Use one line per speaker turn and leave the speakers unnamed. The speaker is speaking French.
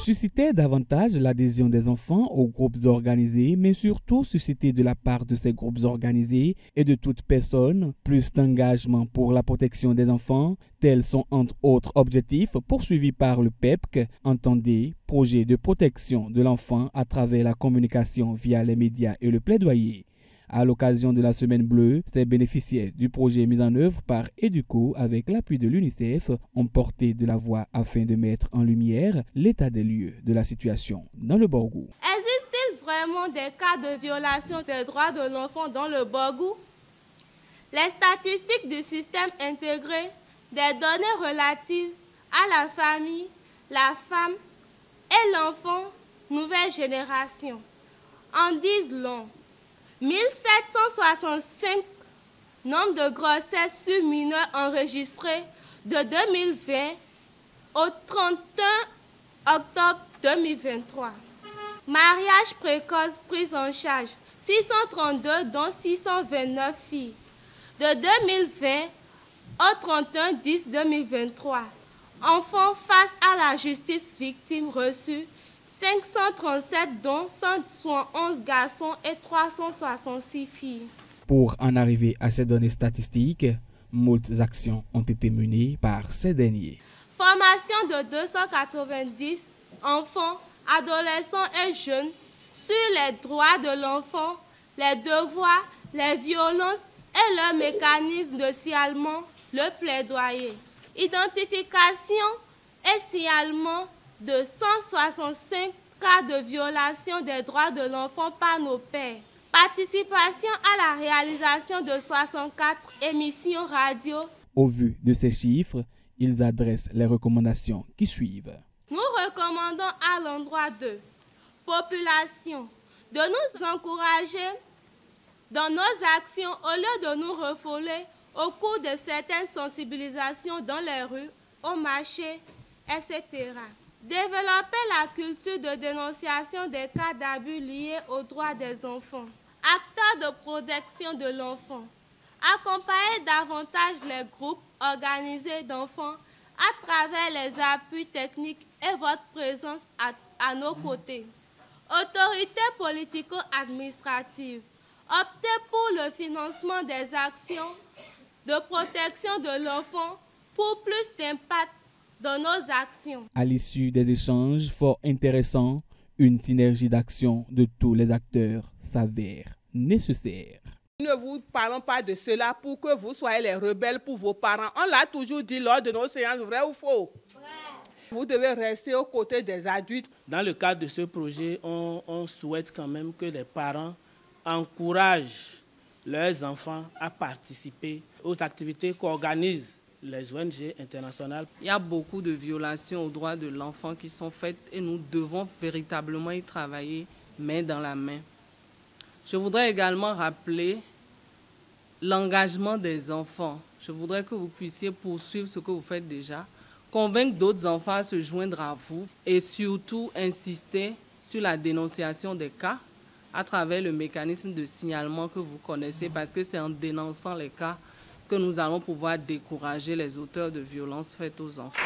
Susciter davantage l'adhésion des enfants aux groupes organisés, mais surtout susciter de la part de ces groupes organisés et de toute personne plus d'engagement pour la protection des enfants, tels sont entre autres objectifs poursuivis par le PEPC, entendez, projet de protection de l'enfant à travers la communication via les médias et le plaidoyer. À l'occasion de la Semaine Bleue, ces bénéficiaires du projet mis en œuvre par Educo avec l'appui de l'UNICEF ont porté de la voix afin de mettre en lumière l'état des lieux de la situation dans le Borgou.
Existe-t-il vraiment des cas de violation des droits de l'enfant dans le Borgou? Les statistiques du système intégré des données relatives à la famille, la femme et l'enfant nouvelle génération en disent long. 1765 nombre de grossesses sur mineurs enregistrés de 2020 au 31 octobre 2023. Mariage précoce pris en charge, 632 dont 629 filles. De 2020 au 31-10-2023. Enfants face à la justice victime reçue, 537 dont 171 garçons et 366 filles.
Pour en arriver à ces données statistiques, moultes actions ont été menées par ces derniers.
Formation de 290 enfants, adolescents et jeunes sur les droits de l'enfant, les devoirs, les violences et leurs mécanismes de signalement, le plaidoyer. Identification et signalement de 165 cas de violation des droits de l'enfant par nos pairs. Participation à la réalisation de 64 émissions radio.
Au vu de ces chiffres, ils adressent les recommandations qui suivent.
Nous recommandons à l'endroit de population de nous encourager dans nos actions au lieu de nous refouler au cours de certaines sensibilisations dans les rues, au marché, etc. Développer la culture de dénonciation des cas d'abus liés aux droits des enfants. Acteurs de protection de l'enfant. Accompagner davantage les groupes organisés d'enfants à travers les appuis techniques et votre présence à nos côtés. Autorités politico-administratives. Optez pour le financement des actions de protection de l'enfant pour plus d'impact dans nos actions.
À l'issue des échanges fort intéressants, une synergie d'action de tous les acteurs s'avère nécessaire.
Ne vous parlons pas de cela pour que vous soyez les rebelles pour vos parents. On l'a toujours dit lors de nos séances, vrai ou faux? Vrai. Vous devez rester aux côtés des adultes.
Dans le cadre de ce projet, on souhaite quand même que les parents encouragent leurs enfants à participer aux activités qu'organisent les ONG internationales.
Il y a beaucoup de violations aux droits de l'enfant qui sont faites et nous devons véritablement y travailler main dans la main. Je voudrais également rappeler l'engagement des enfants. Je voudrais que vous puissiez poursuivre ce que vous faites déjà, convaincre d'autres enfants à se joindre à vous et surtout insister sur la dénonciation des cas à travers le mécanisme de signalement que vous connaissez, parce que c'est en dénonçant les cas que nous allons pouvoir décourager les auteurs de violences faites aux enfants.